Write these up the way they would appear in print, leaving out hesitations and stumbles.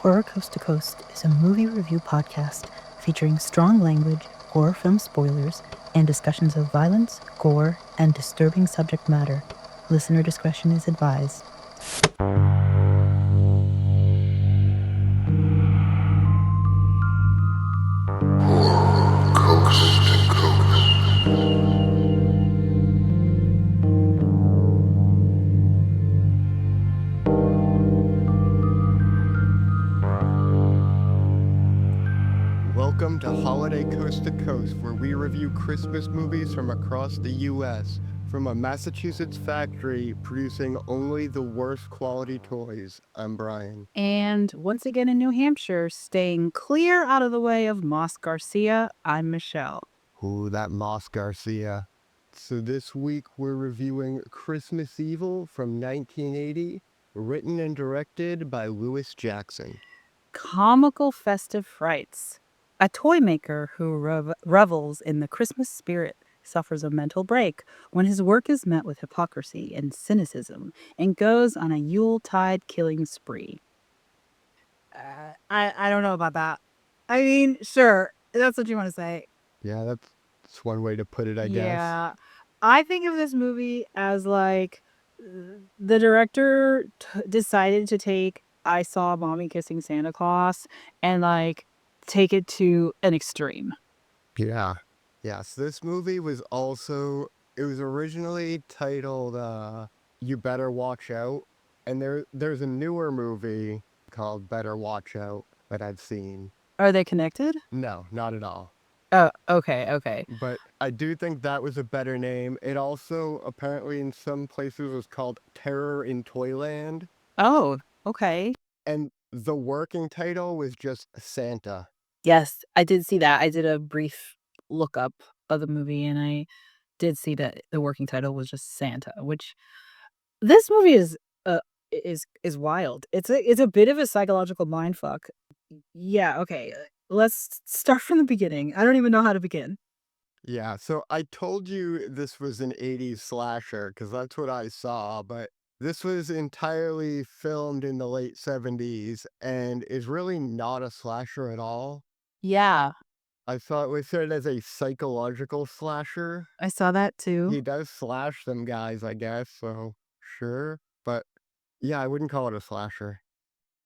Horror Coast to Coast is a movie review podcast featuring strong language, horror film spoilers, and discussions of violence, gore, and disturbing subject matter. Listener discretion is advised. Welcome to Holiday Coast to Coast, where we review Christmas movies from across the U.S. From a Massachusetts factory producing only the worst quality toys. I'm Brian. And once again in New Hampshire, staying clear out of the way of Moss Garcia, I'm Michelle. Ooh, that Moss Garcia. So this week we're reviewing Christmas Evil from 1980, written and directed by Lewis Jackson. Comical festive frights. A toy maker who revels in the Christmas spirit suffers a mental break when his work is met with hypocrisy and cynicism and goes on a Yuletide killing spree. I don't know about that. I mean, sure, that's what you want to say. Yeah, that's one way to put it, I guess. Yeah. I think of this movie as like the director decided to take I Saw Mommy Kissing Santa Claus and like take it to an extreme. Yeah. Yes, this movie was also it was originally titled You Better Watch Out, and there's a newer movie called Better Watch Out that I've seen. Are they connected? No, not at all. Oh, okay. But I do think that was a better name. It also apparently in some places was called Terror in Toyland, Oh, okay. and the working title was just Santa. Yes, I did see that. I did a brief lookup of the movie and I did see that the working title was just Santa, which this movie uh is wild. It's a bit of a psychological mindfuck. Yeah, okay. Let's start from the beginning. I don't even know how to begin. Yeah, so I told you this was an 80s slasher because that's what I saw, but this was entirely filmed in the late 70s and is really not a slasher at all. Yeah, I saw it listed as a psychological slasher. I saw that too. He does slash them guys, I guess, so sure. But yeah, I wouldn't call it a slasher.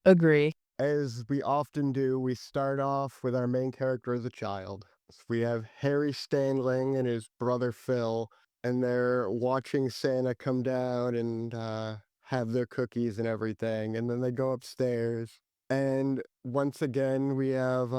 Agree. As we often do, we start off with our main character as a child. So we have Harry Stanling and his brother Phil, and they're watching Santa come down and have their cookies and everything. And then they go upstairs. And once again, we have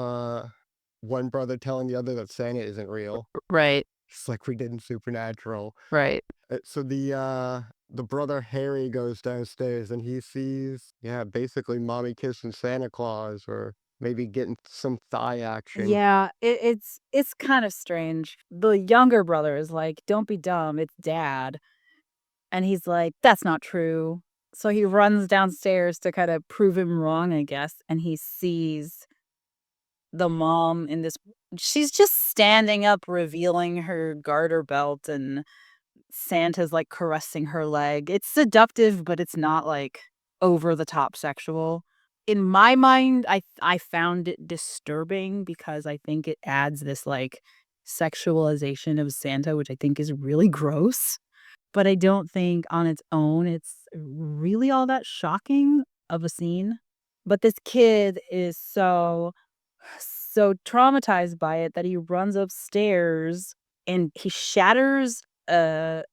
one brother telling the other that Santa isn't real, Right, just like we did in Supernatural. right. So the brother Harry goes downstairs and he sees, yeah, basically mommy kissing Santa Claus or maybe getting some thigh action. Yeah, it's kind of strange. The younger brother is like, "Don't be dumb, it's dad." And he's like, "That's not true." So he runs downstairs to kind of prove him wrong, I guess, and he sees the mom in this she's just standing up revealing her garter belt and Santa's, like, caressing her leg. It's seductive, but it's not, like, over the top sexual. In my mind, I found it disturbing because I think it adds this, like, sexualization of Santa, which I think is really gross, but I don't think on its own it's really all that shocking of a scene. But this kid is so traumatized by it that he runs upstairs and he shatters a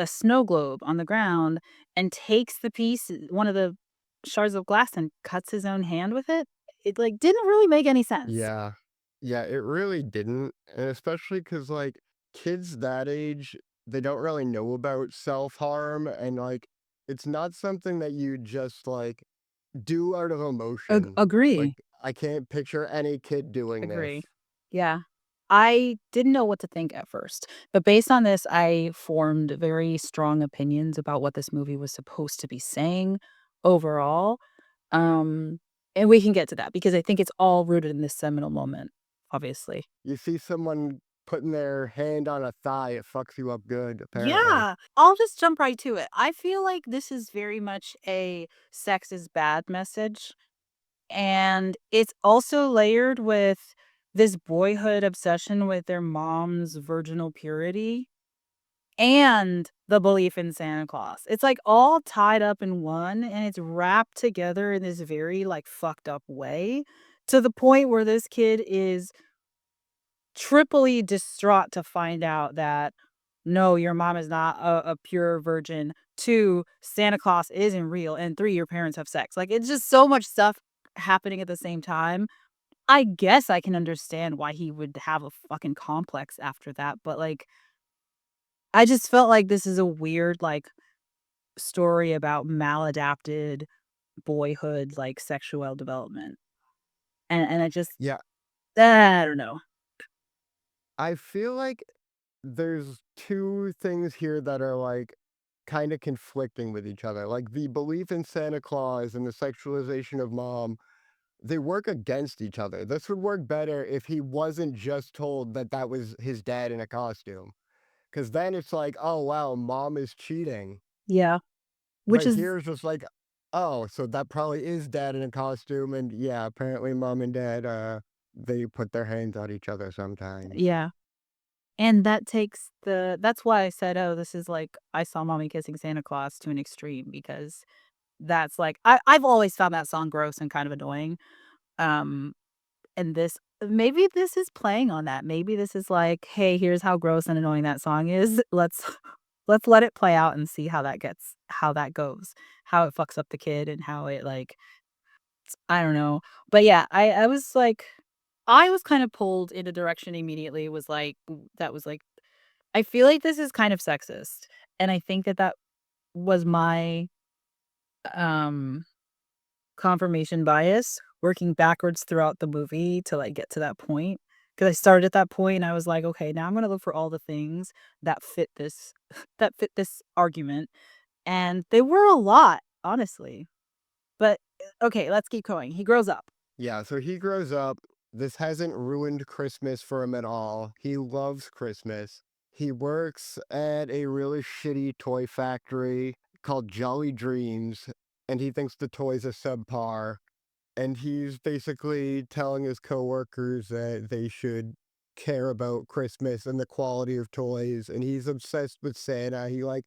snow globe on the ground and takes the piece one of the shards of glass and cuts his own hand with it. It, like, didn't really make any sense. Yeah. Yeah, it really didn't. And especially because, like, kids that age, they don't really know about self harm. And, like, it's not something that you just, like, do out of emotion. Like, Agree, I can't picture any kid doing this. agree. Yeah. I didn't know what to think at first, but based on this, I formed very strong opinions about what this movie was supposed to be saying overall. Um, and we can get to that because I think it's all rooted in this seminal moment, obviously. You see someone putting their hand on a thigh, it fucks you up good, apparently. Yeah, I'll just jump right to it. I feel like this is very much a sex is bad message. And it's also layered with this boyhood obsession with their mom's virginal purity and the belief in Santa Claus. It's, like, all tied up in one, and it's wrapped together in this very, like, fucked up way to the point where this kid is triply distraught to find out that, no, your mom is not a pure virgin. 2, Santa Claus isn't real. And 3, your parents have sex. Like, it's just so much stuff happening at the same time. I guess I can understand why he would have a fucking complex after that, but, like, I just felt like this is a weird, like, story about maladapted boyhood, like, sexual development. And I just Yeah, I don't know. I feel like there's two things here that are like kind of conflicting with each other. Like the belief in Santa Claus and the sexualization of mom, they work against each other. This would work better if he wasn't just told that that was his dad in a costume. Because then it's like, oh, wow, mom is cheating. Yeah. Which But is here's just like, oh, so that probably is dad in a costume. And yeah, apparently mom and dad, they put their hands on each other sometimes. yeah. And that takes that's why I said, "Oh, this is like I Saw Mommy Kissing Santa Claus" to an extreme because that's like I've always found that song gross and kind of annoying. Um, and this maybe this is playing on that. Maybe this is like, "Hey, here's how gross and annoying that song is. Let's let it play out and see how that goes, how it fucks up the kid and how it like I don't know." But yeah, I was like I was kind of pulled in a direction immediately was like that was like I feel like this is kind of sexist, and I think that that was my, um, confirmation bias working backwards throughout the movie to, like, get to that point. Because I started at that point and I was like, "Okay, now I'm gonna look for all the things that fit this that fit this argument," and they were a lot, honestly. But, okay, let's keep going. He grows up. Yeah, so he grows up. This hasn't ruined Christmas for him at all. He loves Christmas. He works at a really shitty toy factory called Jolly Dreams, and he thinks the toys are subpar. And he's basically telling his coworkers that they should care about Christmas and the quality of toys. And he's obsessed with Santa. He like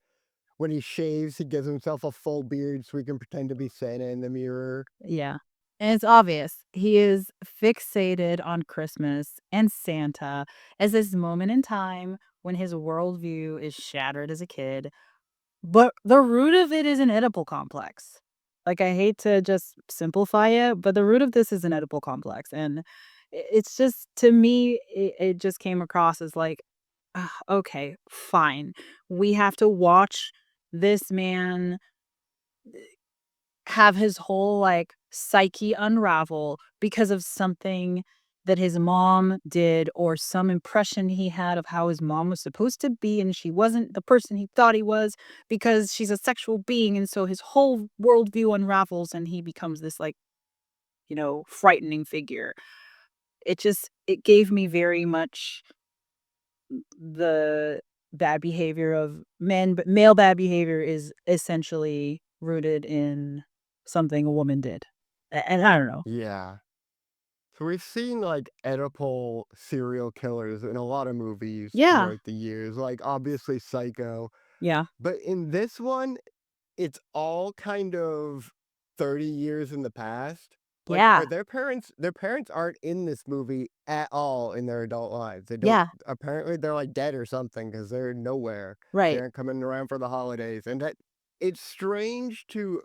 when he shaves, he gives himself a full beard so he can pretend to be Santa in the mirror. Yeah. And it's obvious. He is fixated on Christmas and Santa as this moment in time when his worldview is shattered as a kid. But the root of it is an Oedipal complex. Like, I hate to just simplify it, but the root of this is an Oedipal complex. And it's just, to me, it just came across as like, "Ah, okay, fine. We have to watch this man have his whole, like, psyche unravel because of something that his mom did or some impression he had of how his mom was supposed to be, and she wasn't the person he thought he was because she's a sexual being, and so his whole worldview unravels, and he becomes this, like, frightening figure. It gave me very much the bad behavior of men, but male bad behavior is essentially rooted in something a woman did. And I don't know. Yeah. So we've seen like Oedipal serial killers in a lot of movies Yeah. throughout the years, like obviously Psycho. Yeah. But in this one, it's all kind of 30 years in the past. Like Yeah. their parents aren't in this movie at all in their adult lives. They don't Yeah. apparently they're like dead or something because they're nowhere. They Right. aren't coming around for the holidays. And that it's strange to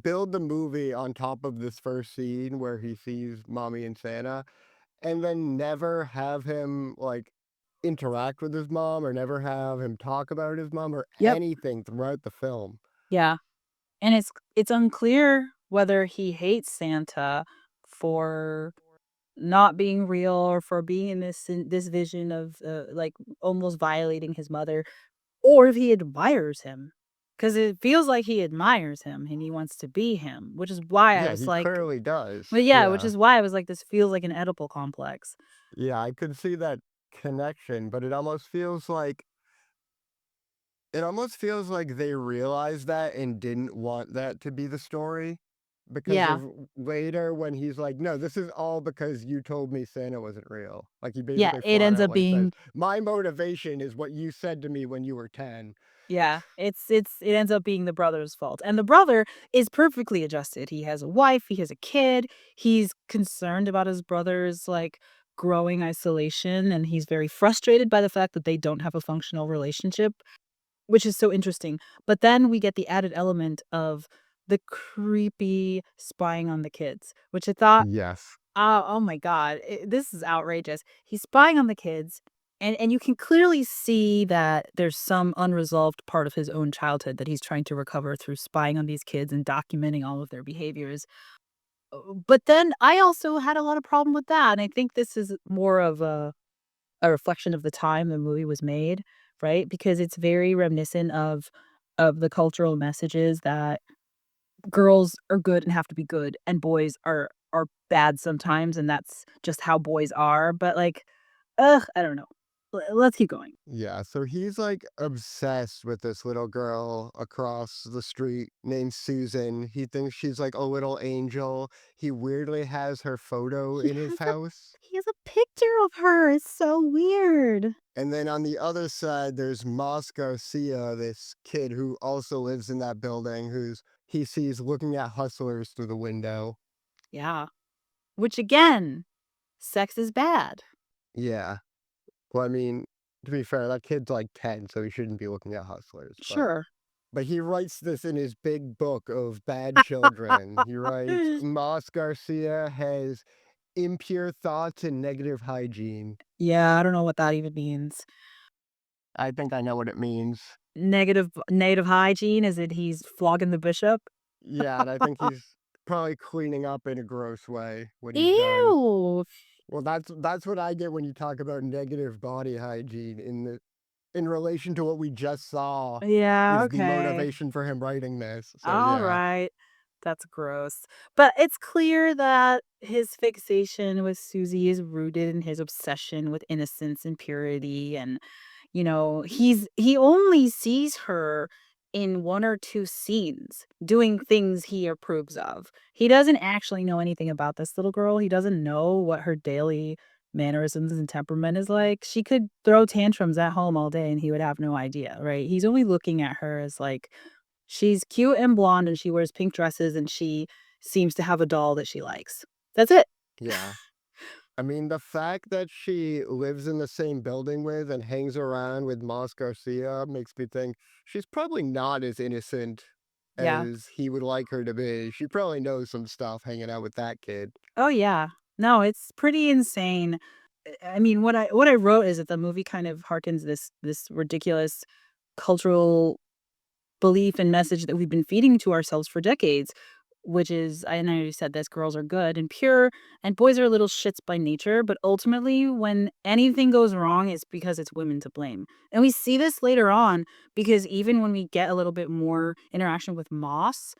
build the movie on top of this first scene where he sees mommy and Santa and then never have him like interact with his mom or never have him talk about his mom or Yep. anything throughout the film. Yeah. And it's unclear whether he hates Santa for not being real or for being in this vision of, like, almost violating his mother. Or if he admires him, because it feels like he admires him and he wants to be him, which is why I Yeah, was he like clearly does. well, yeah, which Yeah. is why I was like, this feels like an Oedipal complex. Yeah, I could see that connection, but it almost feels like they realized that and didn't want that to be the story. because Yeah. of later when he's like, "No, this is all because you told me Santa wasn't real." Like, he Yeah, basically it flat ends out, up like, says, being "My motivation is what you said to me when you were 10." yeah, it ends up being the brother's fault, and the brother is perfectly adjusted. He has a wife, he has a kid, he's concerned about his brother's, like, growing isolation, and he's very frustrated by the fact that they don't have a functional relationship, which is so interesting. But then we get the added element of the creepy spying on the kids, which I thought, Yes. oh my god, this is outrageous. He's spying on the kids, and you can clearly see that there's some unresolved part of his own childhood that he's trying to recover through spying on these kids and documenting all of their behaviors. But then I also had a lot of problem with that, and I think this is more of a reflection of the time the movie was made, right? Because it's very reminiscent of the cultural messages that girls are good and have to be good, and boys are bad sometimes, and that's just how boys are, but, like, ugh, I don't know. Let's keep going. Yeah, so he's, like, obsessed with this little girl across the street named Susan. He thinks she's, like, a little angel. He weirdly has her photo He in his has a house. he has a picture of her, it's so weird. And then on the other side, there's Moss Garcia, this kid who also lives in that building, who's he sees looking at hustlers through the window. Yeah, which again, sex is bad. Yeah. Well, I mean, to be fair, that kid's like 10, so he shouldn't be looking at hustlers, Sure. but he writes this in his big book of bad children. He writes, Moss Garcia has impure thoughts and negative hygiene. Yeah, I don't know what that even means. I think I know what it means. Native hygiene, is it he's flogging the bishop? Yeah, and I think he's probably cleaning up in a gross way when he's done. Ew. Well, that's what I get when you talk about negative body hygiene in relation to what we just saw Yeah, is the okay. motivation for him writing this. So yeah. Alright. That's gross. But it's clear that his fixation with Susie is rooted in his obsession with innocence and purity, and, he only sees her in 1 or 2 scenes doing things he approves of. He doesn't actually know anything about this little girl. He doesn't know what her daily mannerisms and temperament is like. She could throw tantrums at home all day and he would have no idea, right? He's only looking at her as like she's cute and blonde, and she wears pink dresses, and she seems to have a doll that she likes. That's it. Yeah. I mean, the fact that she lives in the same building with and hangs around with Moss Garcia makes me think she's probably not as innocent Yeah. as he would like her to be. She probably knows some stuff hanging out with that kid. Oh, yeah. No, it's pretty insane. I mean, what I wrote is that the movie kind of harkens this ridiculous cultural belief and message that we've been feeding to ourselves for decades, which is, I know you said this, girls are good and pure, and boys are little shits by nature. But ultimately, when anything goes wrong, it's because it's women to blame. And we see this later on because even when we get a little bit more interaction with Moss,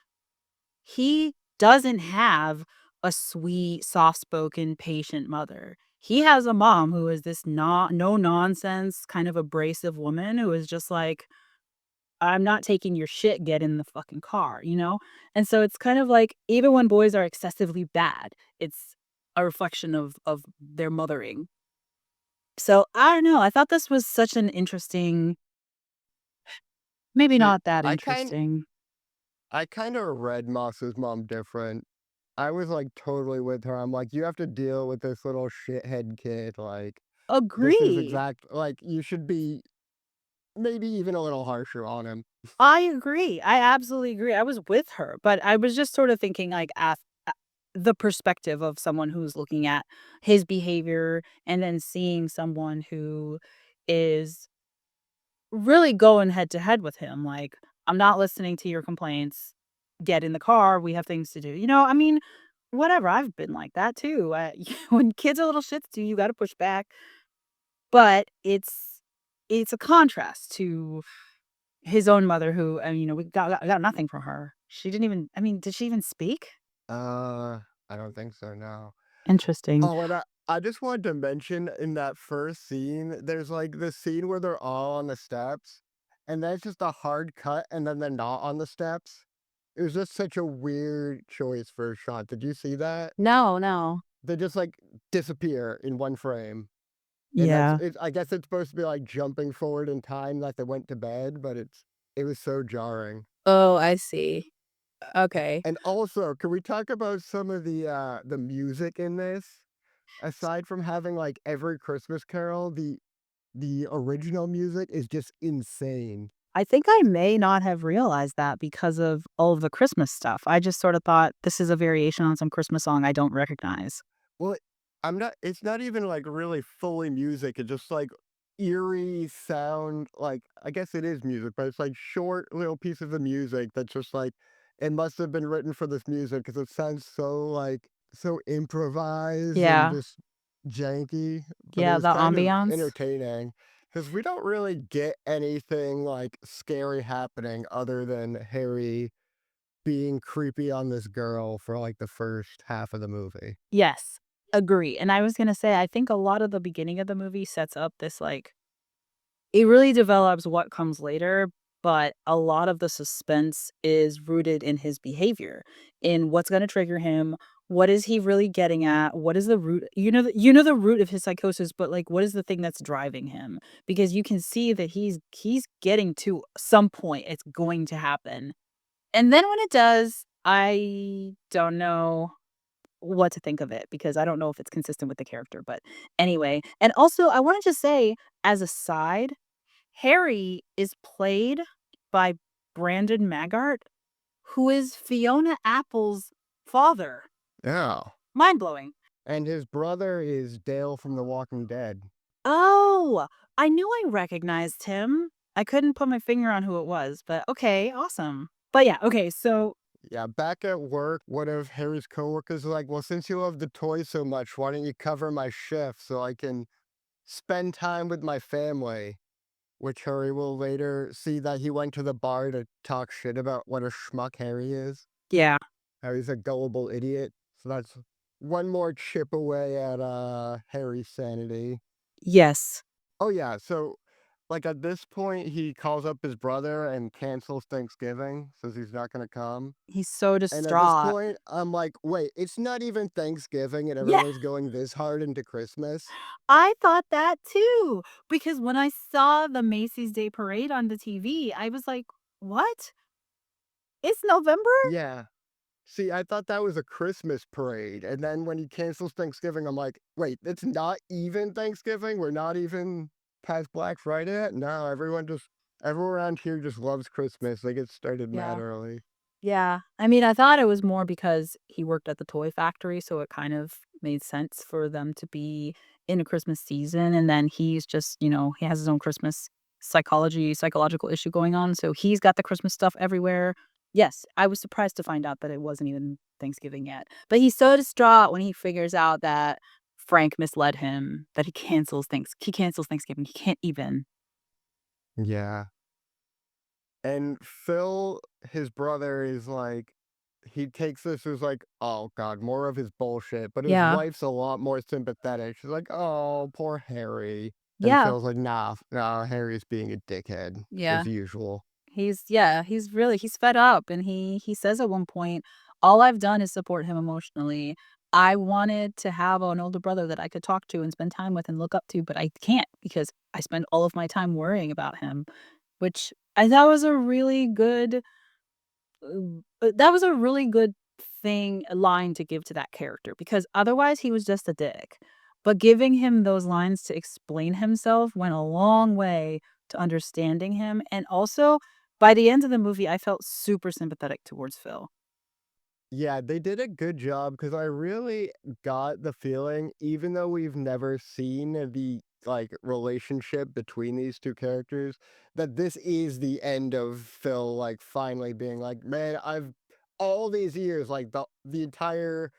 he doesn't have a sweet, soft spoken, patient mother. He has a mom who is this no nonsense, kind of abrasive woman who is just like, I'm not taking your shit, get in the fucking car, you know? And so it's kind of like even when boys are excessively bad, it's a reflection of their mothering. So I don't know. I thought this was such an interesting, maybe See, not that I kind interesting. I kind of read Moss's mom different. I was like totally with her. I'm like, you have to deal with this little shithead kid. Like, this is Agree. exact. Like, you should be maybe even a little harsher on him. I agree. I absolutely agree. I was with her, but I was just sort of thinking like the perspective of someone who's looking at his behavior and then seeing someone who is really going head to head with him, like, "I'm not listening to your complaints. Get in the car, we have things to do." I mean, whatever, I've been like that too. When kids are little shits too, you gotta push back, but it's a contrast to his own mother who, we got nothing from her. She didn't even I mean, did she even speak? Uh, I don't think so, no. Interesting. Oh, and I just wanted to mention in that first scene, there's like this scene where they're all on the steps, and then it's just a hard cut, and then they're not on the steps. It was just such a weird choice for a shot. Did you see that? No, no. They just like disappear in one frame. And Yeah. I guess it's supposed to be like jumping forward in time like they went to bed, but it was so jarring. Oh, I see. Okay. And also, can we talk about some of the music in this? Aside from having like every Christmas Carol, the original music is just insane. I think I may not have realized that because of all of the Christmas stuff. I just sort of thought this is a variation on some Christmas song I don't recognize. Well, I'm not it's not even like really fully music. It's just like eerie sound. Like I guess it is music, but it's like short little pieces of music that's just like it must have been written for this music because it sounds so like so improvised and Yeah. just janky, but it Yeah, was the kind of ambiance. entertaining because we don't really get anything like scary happening other than Harry being creepy on this girl for like the first half of the movie. Yes, agree. And I was gonna say, I think a lot of the beginning of the movie sets up this like it really develops what comes later, but a lot of the suspense is rooted in his behavior, in what's gonna trigger him, what is he really getting at, what is the root you know the root of his psychosis, but, like, what is the thing that's driving him? Because you can see that he's getting to some point, it's going to happen. And then when it does, I don't know what to think of it because I don't know if it's consistent with the character, but anyway. And also, I wanted to say, as a side, Harry is played by Brandon Maggart, who is Fiona Apple's father. Yeah. Mind blowing. And his brother is Dale from The Walking Dead. Oh, I knew I recognized him. I couldn't put my finger on who it was, but okay, awesome. But yeah, okay, so Yeah, back at work, one of Harry's coworkers was like, "Well, since you love the toys so much, why don't you cover my shift so I can spend time with my family?" Which Harry will later see that he went to the bar to talk shit about what a schmuck Harry is. yeah, How he's a gullible idiot. So that's one more chip away at Harry's sanity. yes, Oh yeah, so like at this point he calls up his brother and cancels Thanksgiving, says he's not gonna come. he's so And at this distraught. point, I'm like, wait, it's not even Thanksgiving and Yeah. everyone's going this hard into Christmas? I thought that too, because when I saw the Macy's Day Parade on the TV, I was like, "What? It's November?" Yeah. See, I thought that was a Christmas parade. And then when he cancels Thanksgiving, I'm like, wait, it's not even Thanksgiving? We're not even past Black Friday yet? No, everyone around here just loves Christmas. They get started mad Yeah. early. Yeah. I mean, I thought it was more because he worked at the toy factory, so it kind of made sense for them to be in a Christmas season, and then he's just, he has his own Christmas psychological issue going on, so he's got the Christmas stuff everywhere. Yes, I was surprised to find out that it wasn't even Thanksgiving yet, but he's so distraught when he figures out that Frank misled him, that he cancels Thanksgiving, he can't even. Yeah. And Phil, his brother, is like, he takes this as like, oh God, more of his bullshit. But his Yeah. wife's a lot more sympathetic. She's like, oh, poor Harry. And Yeah. Phil's like, nah, Harry's being a dickhead Yeah. as usual. He's fed up and he says at one point, "All I've done is support him emotionally. I wanted to have an older brother that I could talk to and spend time with and look up to, but I can't because I spend all of my time worrying about him." Which I thought was a really good that was a really good line to give to that character because otherwise he was just a dick. But giving him those lines to explain himself went a long way to understanding him. And also, by the end of the movie, I felt super sympathetic towards Phil. Yeah, they did a good job because I really got the feeling, even though we've never seen the like relationship between these two characters, that this is the end of Phil like finally being like, man, I've all these years, like the entire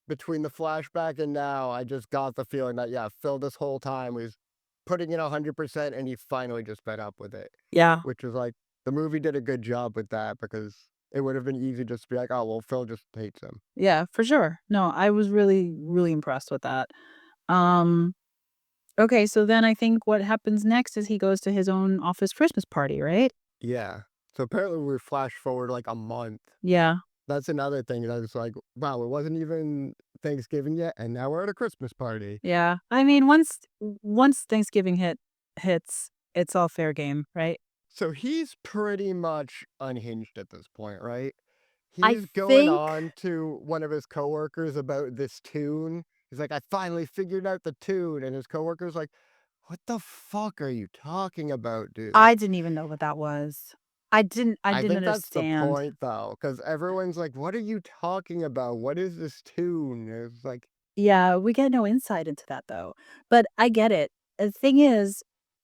between the flashback and now, I just got the feeling that yeah, Phil this whole time was putting in 100% and he finally just fed up with it. Yeah. Which was like the movie did a good job with that because it would have been easy just to be like, oh well, Phil just hates him. Yeah, for sure. No, I was really, really impressed with that. Um, okay, so then I think what happens next is he goes to his own office Christmas party, right? Yeah. So apparently we flash forward like a month. Yeah. That's another thing that is like, wow, it wasn't even Thanksgiving yet, and now we're at a Christmas party. Yeah. I mean, once Thanksgiving hits, it's all fair game, right? So he's pretty much unhinged at this point, right? I He's going think on to one of his coworkers about this tune. He's like, I finally figured out the tune. And his coworker's like, what the fuck are you talking about, dude? I didn't even know what that was. I I didn't think that's the understand. point, though, because everyone's like, what are you talking about? What is this tune? It's like, Yeah, we get no insight into that though. But I get it. The thing is,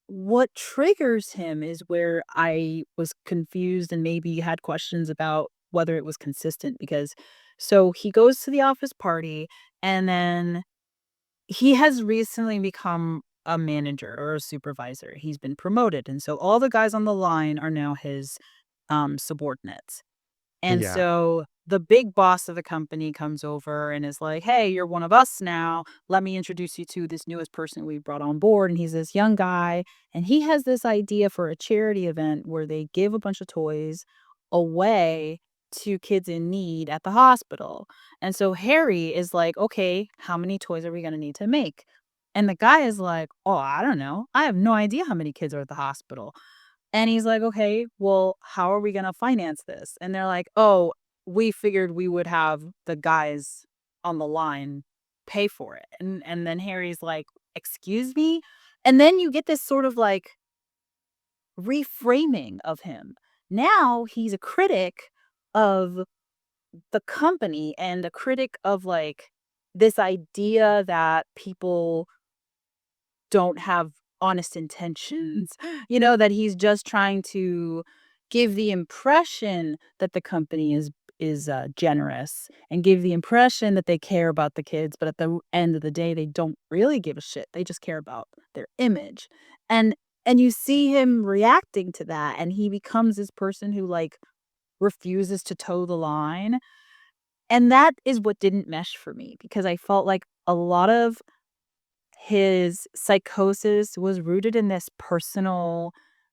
what triggers him is where I was confused and maybe had questions about whether it was consistent because so he goes to the office party and then he has recently become a manager or a supervisor. He's been promoted. And so all the guys on the line are now his subordinates. And yeah, so the big boss of the company comes over and is like, "Hey, you're one of us now. Let me introduce you to this newest person we brought on board." And he's this young guy. And he has this idea for a charity event where they give a bunch of toys away to kids in need at the hospital. And so Harry is like, "Okay, how many toys are we going to need to make?" And the guy is like, "Oh, I don't know. I have no idea how many kids are at the hospital." And he's like, "Okay, well, how are we gonna finance this?" And they're like, "Oh, we figured we would have the guys on the line pay for it." And then Harry's like, "Excuse me?" And then you get this sort of like reframing of him. Now he's a critic of the company and a critic of like this idea that people don't have honest intentions, that he's just trying to give the impression that the company is generous and give the impression that they care about the kids, but at the end of the day, they don't really give a shit. They just care about their image. And and you see him reacting to that, and he becomes this person who like refuses to toe the line. And that is what didn't mesh for me because I felt like a lot of his psychosis was rooted in this personal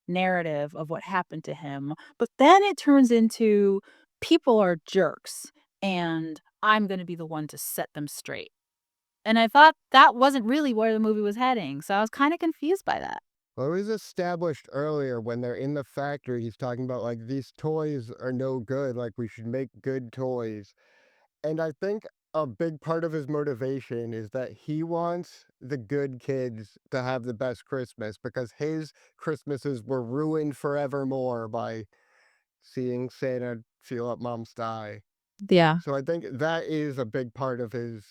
narrative of what happened to him, but then it turns into people are jerks and I'm gonna be the one to set them straight. And I thought that wasn't really where the movie was heading, so I was kinda confused by that. well, it was established earlier when they're in the factory. He's talking about like these toys are no good. Like we should make good toys. And I think a big part of his motivation is that he wants the good kids to have the best Christmas because his Christmases were ruined forevermore by seeing Santa feel up mom's thigh. Yeah. So I think that is a big part of his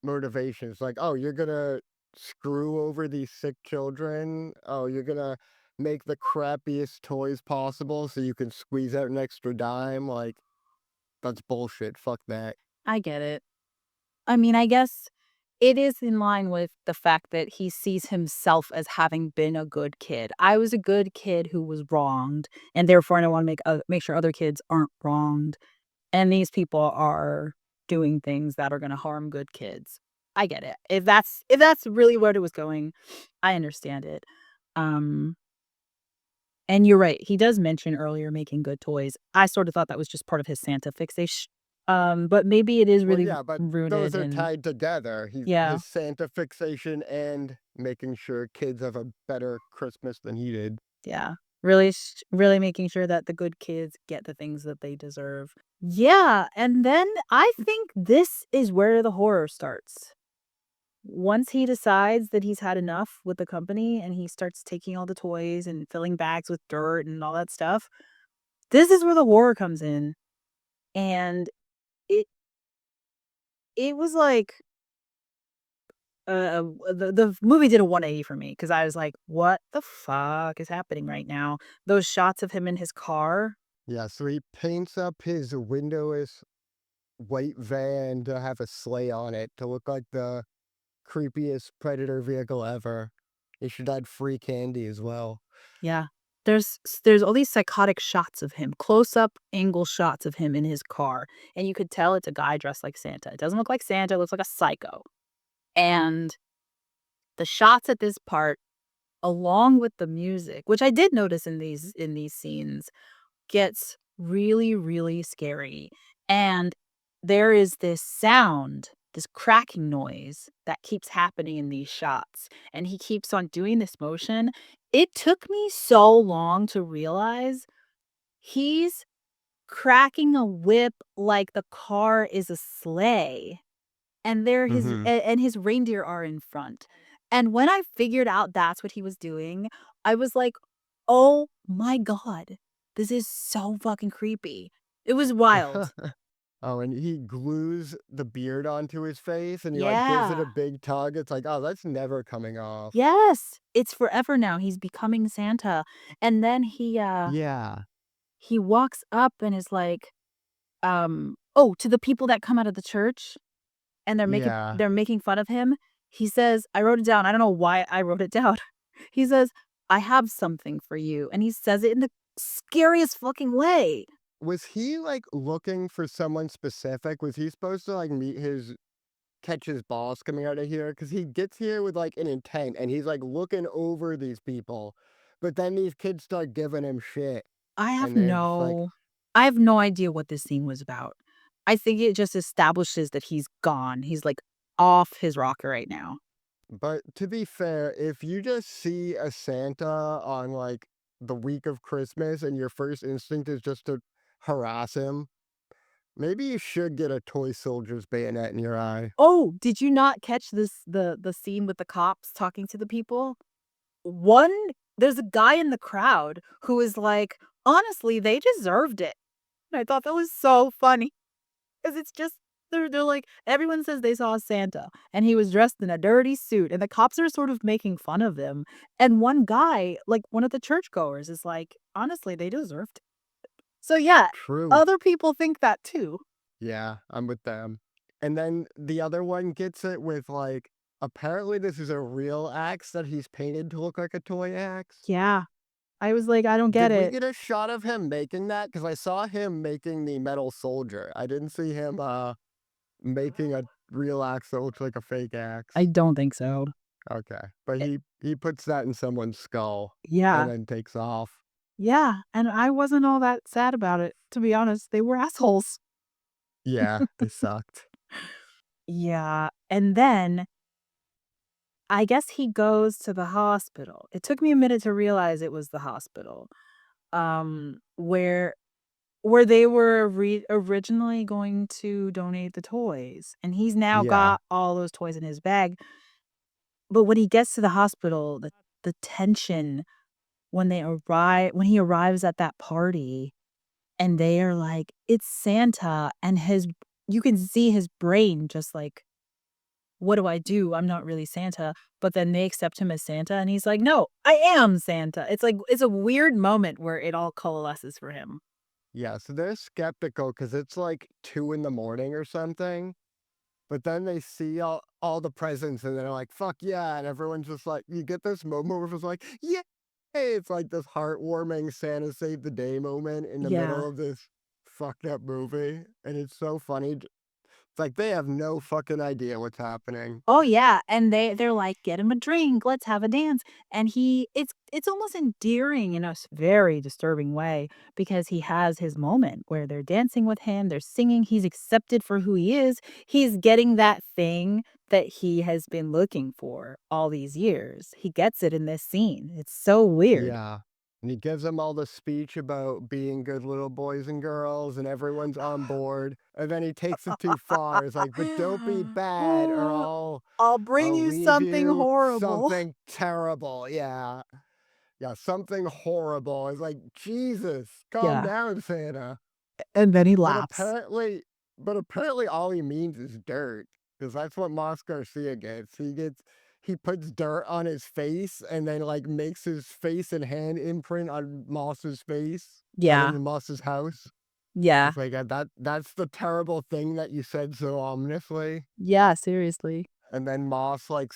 motivation. It's like, oh, you're gonna screw over these sick children. Oh, you're gonna make the crappiest toys possible so you can squeeze out an extra dime. Like, that's bullshit. Fuck that. I get it. I mean, I guess it is in line with the fact that he sees himself as having been a good kid. I was a good kid who was wronged, and therefore I wanna make sure other kids aren't wronged. And these people are doing things that are gonna harm good kids. I get it. If that's really where it was going, I understand it. Um, and you're right, he does mention earlier making good toys. I sort of thought that was just part of his Santa fixation. But maybe it is Well, really yeah, but those rooted are in tied together. yeah, His Santa fixation and making sure kids have a better Christmas than he did. yeah. Really making sure that the good kids get the things that they deserve. Yeah, and then I think this is where the horror starts. Once he decides that he's had enough with the company and he starts taking all the toys and filling bags with dirt and all that stuff, this is where the horror comes in. And it it was like the movie did a 180 for me because I was like, "What the fuck is happening right now?" Those shots of him in his car. Yeah, so he paints up his windowless white van to have a sleigh on it to look like the creepiest predator vehicle ever. He should add free candy as well. Yeah. There's all these psychotic shots of him, close up angle shots of him in his car, and you could tell it's a guy dressed like Santa. It doesn't look like Santa, it looks like a psycho. And the shots at this part, along with the music, which I did notice in these scenes, gets really, really scary. And there is this sound, this cracking noise that keeps happening in these shots. And he keeps on doing this motion. It took me so long to realize he's cracking a whip like the car is a sleigh. And Mm-hmm. and his reindeer are in front. And when I figured out that's what he was doing, I was like, "Oh my god. This is so fucking creepy." It was wild. Oh, and he glues the beard onto his face and he like gives it Yeah. a big tug. It's like, oh, that's never coming off. Yes. It's forever now. He's becoming Santa. And then Yeah. he walks up and is like, oh, to the people that come out of the church and Yeah. they're making fun of him, he says, I wrote it down. I don't know why I wrote it down. He says, "I have something for you." And he says it in the scariest fucking way. Was he like looking for someone specific? Was he supposed to like meet his catch his boss coming out of here? Because he gets here with like an intent and he's like looking over these people. But then these kids start giving him shit. I have And they're just like, no I have no idea what this scene was about. I think it just establishes that he's gone. He's, like, off his rocker right now. but to be fair, if you just see a Santa on like the week of Christmas and your first instinct is just to harass him, maybe you should get a toy soldier's bayonet in your eye. Oh, did you not catch the scene with the cops talking to the people? One There's a guy in the crowd who is like, "Honestly, they deserved it." And I thought that was so funny. 'Cause it's just they're like everyone says they saw Santa, and he was dressed in a dirty suit, and the cops are sort of making fun of him, and one guy, like, one of the churchgoers is like, "Honestly, they deserved it." So, yeah, True. other people think that too. Yeah, I'm with them. And then the other one gets it with like, apparently this is a real axe that he's painted to look like a toy axe. Yeah. I was like, "I don't get Did we it." get a shot of him making that? Because I saw him making the metal soldier. I didn't see him making a real axe that looks like a fake I axe. don't think so. Okay. But Eh he puts that in someone's skull and Yeah. then takes off. Yeah, and I wasn't all that sad about it, to be honest. They were assholes. Yeah, they sucked. Yeah, and then I guess he goes to the hospital. It took me a minute to realize it was the hospital, where they were originally going to donate the toys, and he's now Yeah. got all those toys in his bag. But when he gets to the hospital, the tension when he arrives at that party, and they are like, "It's Santa," and his you can see his brain just like, "What do I do? I'm not really Santa." But then they accept him as Santa, and he's like, "No, I am Santa." It's like it's a weird moment where it all coalesces for him. Yeah. So they're skeptical because it's like 2 in the morning or something. But then they see all the presents and they're like, "Fuck yeah!" And everyone's just like, you get this moment where it's like, "Yeah!" It's like this heartwarming Santa save the day moment in the middle Yeah. of this fucked up movie, and it's so funny. It's like they have no fucking idea what's happening. Oh, yeah, and they're like, "Get him a drink, let's have a dance," and it's almost endearing in a very disturbing way because he has his moment where they're dancing with him, they're singing, he's accepted for who he is, he's getting that thing that he has been looking for all these years. He gets it in this scene. It's so weird. Yeah. And he gives them all the speech about being good little boys and girls, and everyone's on board. And then he takes it too far. It's like, but don't be bad, or I'll bring I'll you leave something you horrible. something terrible. Yeah. Yeah, something horrible. It's like, Jesus, calm Yeah, down, Santa. and then he But laughs. apparently, but apparently, all he means is dirt, because that's what Moss Garcia gets. He puts dirt on his face and then like makes his face and hand imprint on Moss's face, I Yeah, mean Moss's house. yeah, It's like that's the terrible thing that you said so ominously. yeah, seriously. And then Moss like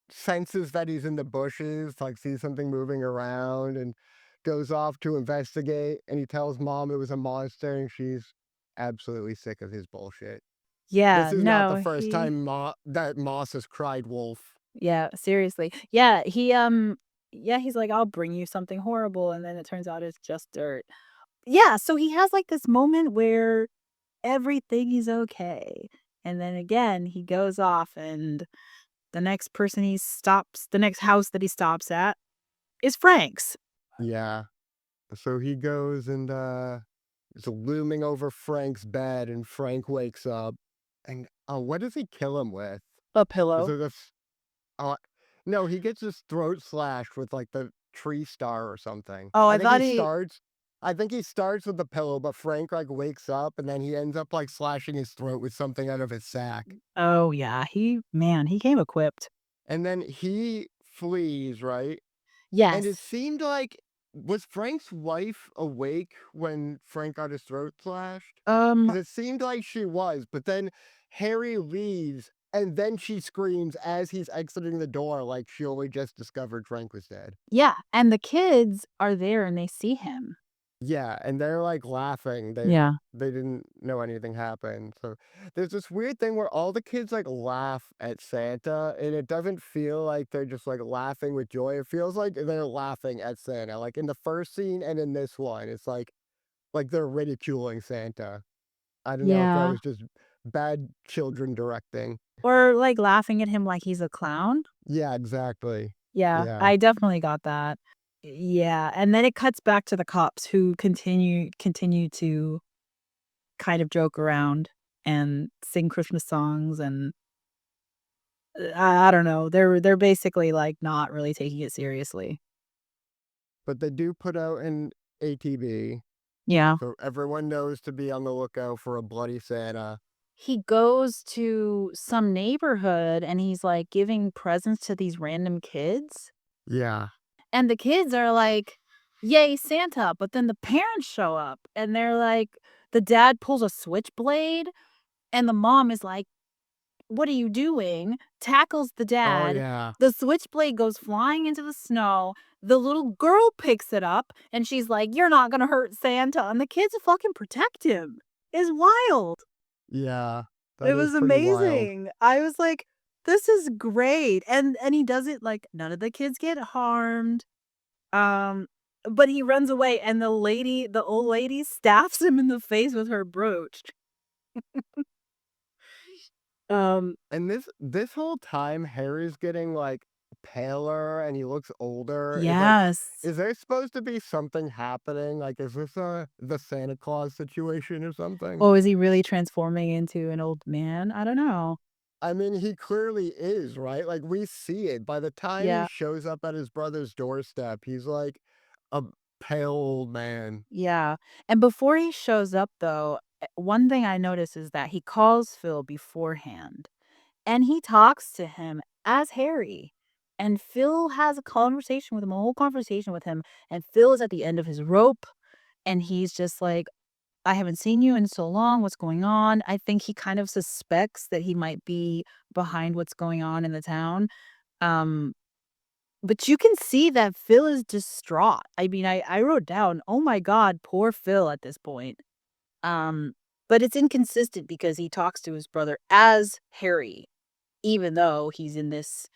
senses that he's in the bushes, like sees something moving around and goes off to investigate. And he tells mom it was a monster, and she's absolutely sick of his bullshit. This Yeah, is not the no, first time that Moss has cried wolf. yeah, seriously. Yeah, he's like, "I'll bring you something horrible," and then it turns out it's just dirt. Yeah, so he has, like, this moment where everything is okay, and then again, he goes off, and the next house that he stops at is Frank's. Yeah. So he goes and is looming over Frank's bed, and Frank wakes up. And what does he kill him with? A Is pillow. it this? Oh, no, he gets his throat slashed with like the tree star or something. Oh, I I think thought he he starts. I think he starts with the pillow, but Frank like wakes up, and then he ends up like slashing his throat with something out of his sack. Oh, yeah, he came equipped. And then he flees, right? And it Yes. seemed like, was Frank's wife awake when Frank got his throat slashed? Um, Because it seemed like she was, but then Harry leaves and then she screams as he's exiting the door like she only just discovered Frank was dead. yeah, and the kids are there and they see him. Yeah, and they're like laughing. Yeah. They didn't know anything happened. So there's this weird thing where all the kids like laugh at Santa, and it doesn't feel like they're just like laughing with joy. It feels like they're laughing at Santa. Like in the first scene and in this one, it's like they're ridiculing Santa. I don't know if that Yeah. was just bad children directing. Or, like, laughing at him like he's a clown. Yeah, exactly. Yeah, Yeah. I definitely got that. Yeah, and then it cuts back to the cops who continue to kind of joke around and sing Christmas songs and, I don't know, they're basically, like, not really taking it seriously. But they do put out an ATV, Yeah. so everyone knows to be on the lookout for a bloody Santa. He goes to some neighborhood and he's, like, giving presents to these random kids, Yeah. and the kids are like, "Yay, Santa," but then the parents show up and they're like the dad pulls a switchblade and the mom is like, "What are you doing?" Tackles the Oh, dad. yeah. The switchblade goes flying into the snow. The little girl picks it up and she's like, "You're not gonna hurt Santa," and the kids fucking protect him. It's wild. Yeah. It That is was pretty wild. amazing. I was like, "This is great," and he does it like, none of the kids get harmed, um, but he runs away and the old lady staffs him in the face with her brooch. Um, And this whole time, Harry's getting, like, paler and he looks older. yes. Is there supposed to be something happening? Like, is this the Santa Claus situation or something? Oh, is he really transforming into an old man? I don't know. I mean, he clearly is, right? Like, we see it. By the time he Yeah, shows up at his brother's doorstep, he's like a pale old man. yeah, and before he shows up, though, one thing I noticed is that he calls Phil beforehand. And he talks to him as Harry. And Phil has a conversation with him, a whole conversation with him. And Phil is at the end of his rope. And he's just like, I haven't seen you in so long. What's going on? I think he kind of suspects that he might be behind what's going on in the town. Um, but you can see that Phil is distraught. I mean, I wrote down, oh my God, poor Phil at this point. Um, but it's inconsistent because he talks to his brother as Harry, even though he's in this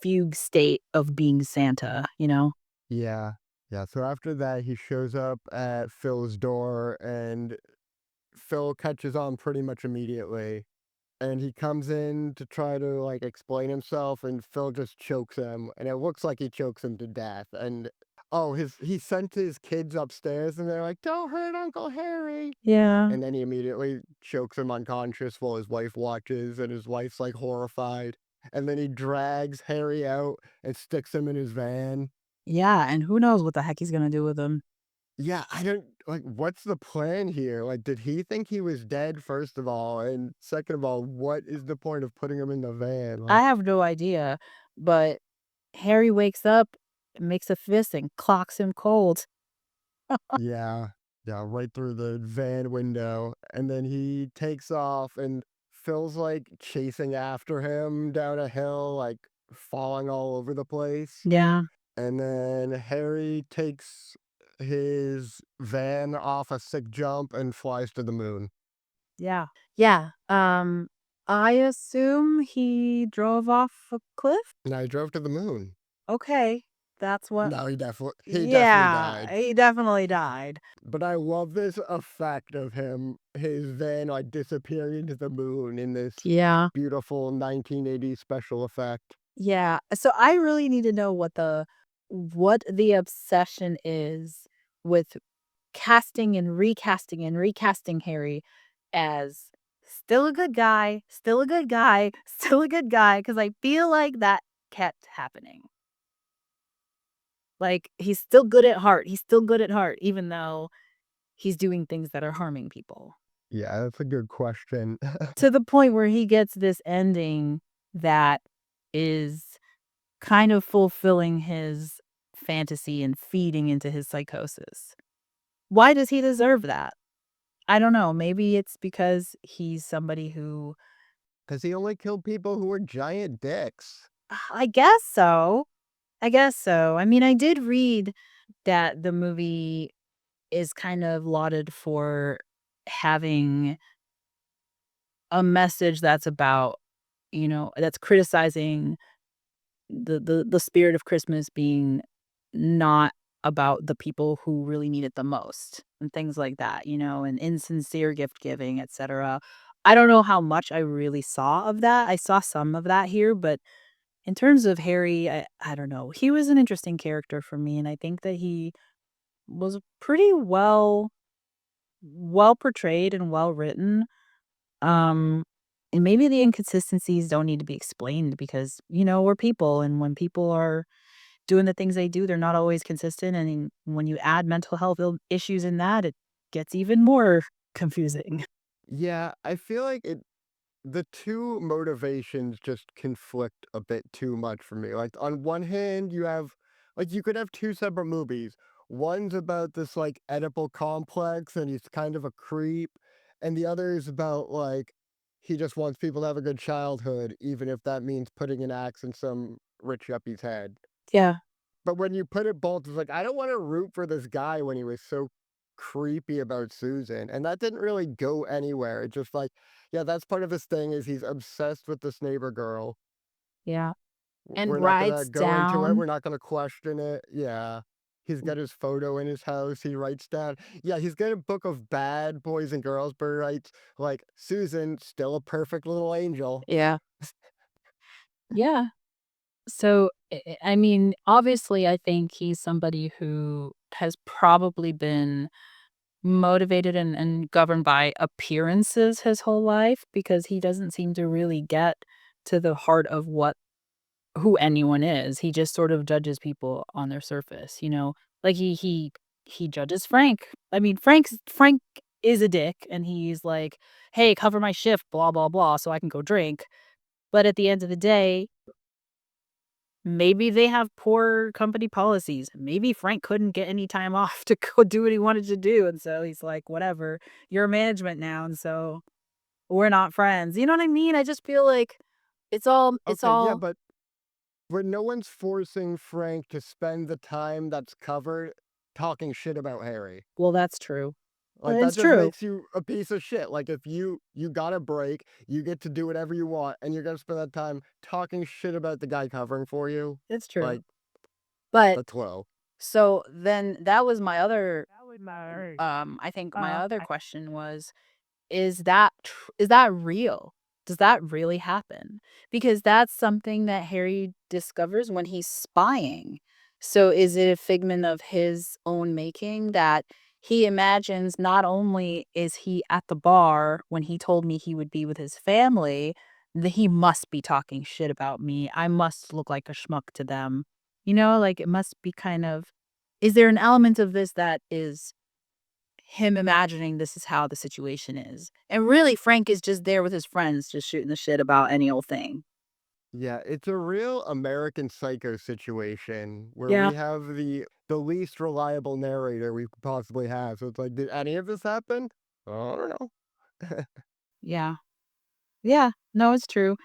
fugue state of being Santa, you know? Yeah. Yeah. So after that, he shows up at Phil's door and Phil catches on pretty much immediately. And he comes in to try to like explain himself, and Phil just chokes him, and it looks like he chokes him to death. And oh, his he sent his kids upstairs, and they're like, "Don't hurt Uncle Harry." Yeah. And then he immediately chokes him unconscious while his wife watches, and his wife's like horrified. And then he drags Harry out and sticks him in his van. Yeah, and who knows what the heck he's gonna do with him. Yeah, I don't like what's the plan here? Like, did he think he was dead, first of all? And second of all, what is the point of putting him in the van? I Like, have no idea, but Harry wakes up, makes a fist, and clocks him cold. yeah, yeah, right through the van window. And then he takes off, and Phil's like chasing after him down a hill, like falling all over the place. Yeah, And then Harry takes his van off a sick jump and flies to the moon. yeah. Yeah, I assume he drove off a cliff? And I drove to the moon. Okay. That's what. No, he definitely Yeah, died. he definitely died. But I love this effect of his van like disappearing into the moon in this Yeah. beautiful 1980s special effect. Yeah. So I really need to know what the obsession is with casting and recasting Harry as still a good guy, still a good guy, still a good guy, because I feel like that kept happening. Like, he's still good at heart. He's still good at heart, even though he's doing things that are harming people. Yeah, that's a good question. To the point where he gets this ending that is kind of fulfilling his fantasy and feeding into his psychosis. Why does he deserve that? I don't know. Maybe it's because he's somebody who Because he only killed people who were giant dicks. I guess so. I guess so. I mean, I did read that the movie is kind of lauded for having a message that's about, that's criticizing the spirit of Christmas being not about the people who really need it the most and things like that, and insincere gift giving, etc. I don't know how much I really saw of that. I saw some of that here, but in terms of Harry, I don't know. He was an interesting character for me, and I think that he was pretty well portrayed and well written. Um, and maybe the inconsistencies don't need to be explained because, we're people, and when people are doing the things they do, they're not always consistent, and when you add mental health issues in that, it gets even more confusing. Yeah, I feel like the two motivations just conflict a bit too much for me. Like on one hand, you could have two separate movies. One's about this like Oedipal complex and he's kind of a creep, and the other is about like he just wants people to have a good childhood, even if that means putting an axe in some rich yuppie's head. Yeah. But when you put it both, it's like I don't want to root for this guy when he was so creepy about Susan, and that didn't really go anywhere. It just like, yeah, that's part of his thing is he's obsessed with this neighbor girl. Yeah. We're And not gonna rides go into it. down. We're not gonna question it. Yeah. He's got his photo in his house. He writes down, yeah, he's got a book of bad boys and girls, but he writes, like, Susan, still a perfect little angel. Yeah. Yeah. So, I mean, obviously, I think he's somebody who has probably been motivated and governed by appearances his whole life because he doesn't seem to really get to the heart of who anyone is. He just sort of judges people on their surface, Like he judges Frank. I mean, Frank is a dick and he's like, "Hey, cover my shift, blah blah blah, so I can go drink." But at the end of the day, maybe they have poor company policies. Maybe Frank couldn't get any time off to go do what he wanted to do, and so he's like, "Whatever, you're management now, and so we're not friends." You know what I mean? I just feel like it's Okay, yeah, all but no one's forcing Frank to spend the time that's covered talking shit about Harry. well, that's true. Like that It's just true. makes you a piece of shit. Like if you got a break, you get to do whatever you want, and you're gonna spend that time talking shit about the guy covering for you. It's true. Like But that's low. so then that was my other I think my other question was, is that real? Does that really happen? Because that's something that Harry discovers when he's spying. So is it a figment of his own making that he imagines not only is he at the bar when he told me he would be with his family, that he must be talking shit about me. I must look like a schmuck to them. Like it must be kind of, is there an element of this that is him imagining this is how the situation is? And really, Frank is just there with his friends, just shooting the shit about any old thing. Yeah, it's a real American Psycho situation where Yeah. we have the least reliable narrator we could possibly have. So it's like, did any of this happen? I don't know. Yeah. Yeah. No, it's true.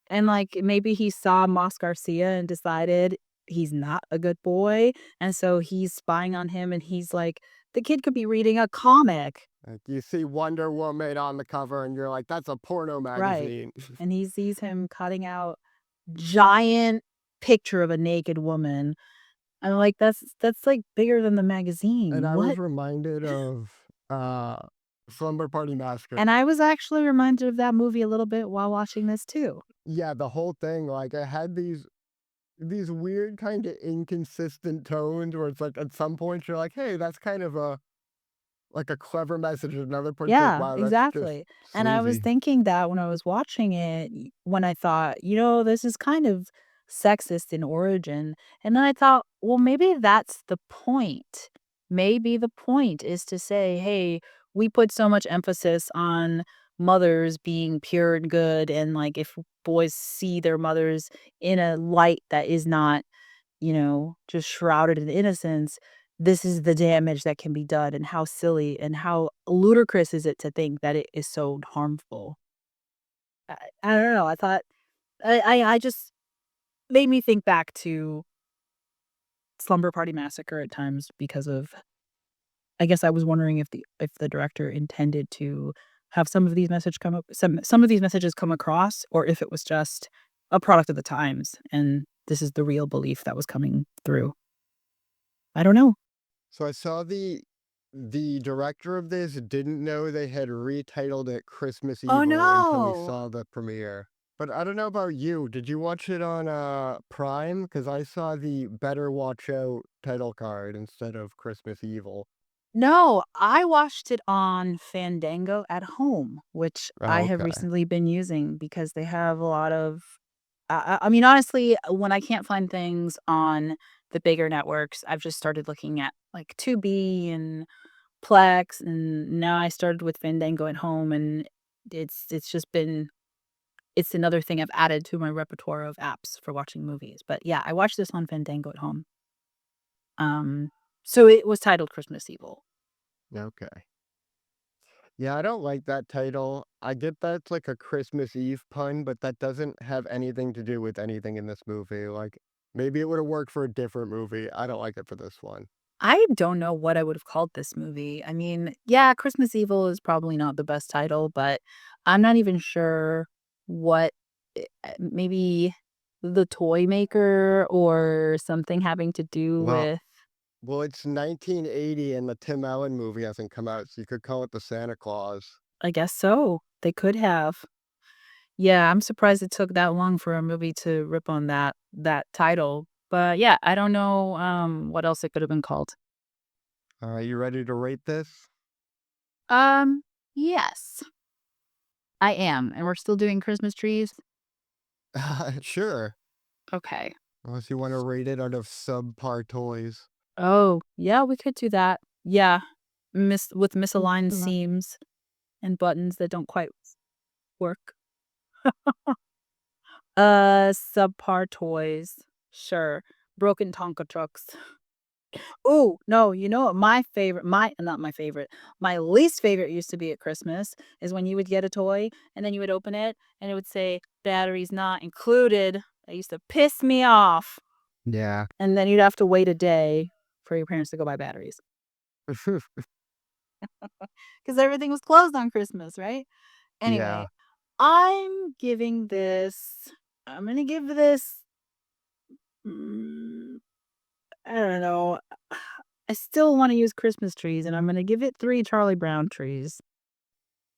And like maybe he saw Moss Garcia and decided he's not a good boy. And so he's spying on him and he's like, the kid could be reading a comic. Like you see Wonder Woman on the cover, and you're like, that's a porno Right. magazine. And he sees him cutting out giant picture of a naked woman I'm like, that's like bigger than the magazine. And I What? was reminded of Slumber Party Massacre. And I was actually reminded of that movie a little bit while watching this too. Yeah, the whole thing, like, it had these weird kind of inconsistent tones where it's like at some points you're like, hey, that's kind of a clever message. At another point, it's like, Yeah, wow, that's just exactly. And I was sleazy. thinking that when I was watching it, when I thought, this is kind of sexist in origin. And then I thought, well, maybe that's the point. Maybe the point is to say, hey, we put so much emphasis on mothers being pure and good. And like, if boys see their mothers in a light that is not, just shrouded in innocence, this is the damage that can be done, and how silly and how ludicrous is it to think that it is so harmful. I don't know, I thought I just made me think back to Slumber Party Massacre at times because of I guess I was wondering if the director intended to have some of these messages come across, or if it was just a product of the times, and this is the real belief that was coming through. I don't know. So I saw the director of this didn't know they had retitled it Christmas Oh, Evil until he no. saw the premiere. But I don't know about you. Did you watch it on Prime? Because I saw the Better Watch Out title card instead of Christmas Evil. No, I watched it on Fandango at home, which I Oh, have okay. recently been using because they have a lot of I mean, honestly, when I can't find things on the bigger networks, I've just started looking at, like, Tubi and Plex, and now I started with Fandango at home, and it's just been it's another thing I've added to my repertoire of apps for watching movies, but, yeah, I watched this on Fandango at home. Um, so it was titled Christmas Evil. Okay. Yeah, I don't like that title. I get that's like a Christmas Eve pun, but that doesn't have anything to do with anything in this movie. Like, maybe it would have worked for a different movie. I don't like it for this one. I don't know what I would have called this movie. I mean, yeah, Christmas Evil is probably not the best title, but I'm not even sure what maybe The Toy Maker or something having to do Well, with it's 1980 and the Tim Allen movie hasn't come out, so you could call it the Santa Claus. I guess so. They could have. Yeah, I'm surprised it took that long for a movie to rip on that title. But yeah, I don't know what else it could have been called. All right, you ready to rate this? Um, yes, I am. And we're still doing Christmas trees. Sure. Okay. Unless you want to rate it out of subpar toys. Oh, yeah, we could do that. Yeah, misaligned seams and buttons that don't quite work. Subpar toys. Sure. Broken Tonka trucks. Oh, no, you know what my not my favorite, my least favorite used to be at Christmas is when you would get a toy and then you would open it and it would say batteries not included. That used to piss me off. Yeah. And then you'd have to wait a day for your parents to go buy batteries because everything was closed on Christmas, right? Yeah. Anyway, I'm gonna give this, mm, I don't know. I still wanna use Christmas trees, and I'm gonna give it 3 Charlie Brown trees.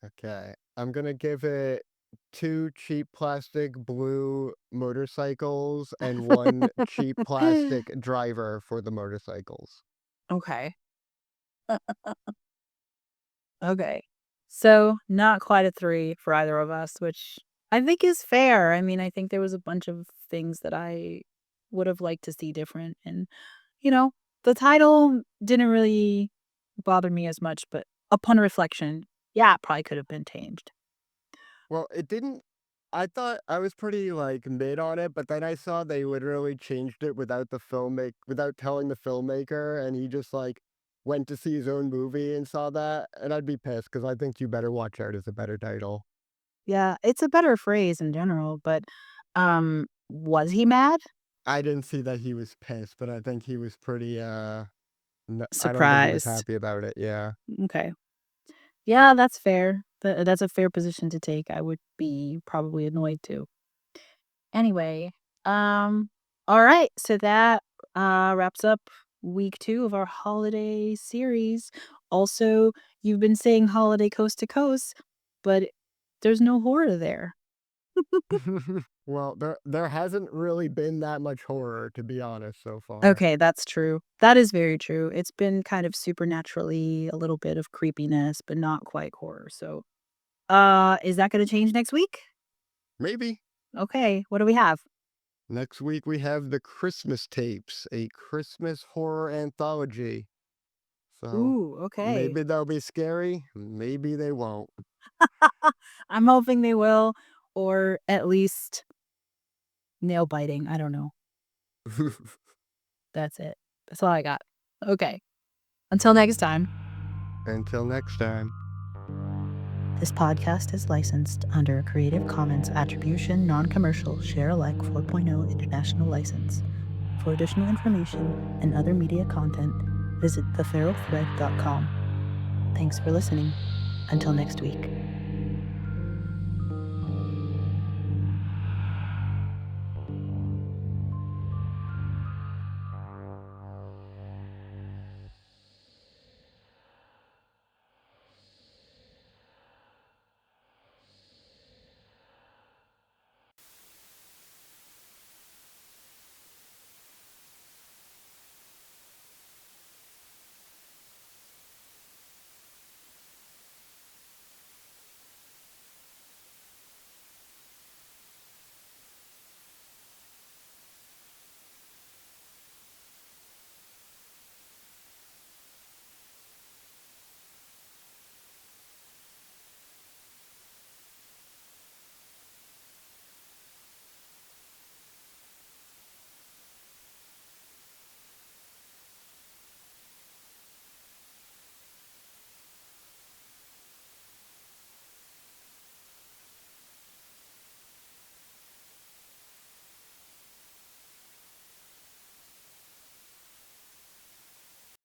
Okay. I'm gonna give it two cheap plastic blue motorcycles and one cheap plastic driver for the motorcycles. Okay. Okay. So, not quite a 3 for either of us, which I think is fair. I mean, I think there was a bunch of things that I would have liked to see different, and, you know, the title didn't really bother me as much, but upon reflection, yeah, it probably could have been changed. Well, it didn't. I thought I was pretty like mid on it, but then I saw they literally changed it without telling the filmmaker, and he just like went to see his own movie and saw that, and I'd be pissed because I think You Better Watch Out is a better title. Yeah, it's a better phrase in general, but, was he mad? I didn't see that he was pissed, but I think he was pretty I don't think he was Surprised. happy about it. Yeah. Okay. Yeah, that's fair. That's a fair position to take. I would be probably annoyed too. Anyway, alright, so that wraps up week 2 of our holiday series. Also, you've been saying holiday coast to coast, but there's no horror there. Well, there hasn't really been that much horror, to be honest, so far. Okay, that's true. That is very true. It's been kind of supernaturally a little bit of creepiness, but not quite horror. So, is that gonna change next week? Maybe. Okay, what do we have? Next week we have the Christmas Tapes, a Christmas horror anthology. So Ooh, okay. maybe they'll be scary, maybe they won't. I'm hoping they will, or at least nail biting. I don't know. That's it. That's all I got. Okay. Until next time. Until next time. This podcast is licensed under a Creative Commons Attribution Non-Commercial Share Alike 4.0 International License. For additional information and other media content, visit theferalthread.com. Thanks for listening. Until next week.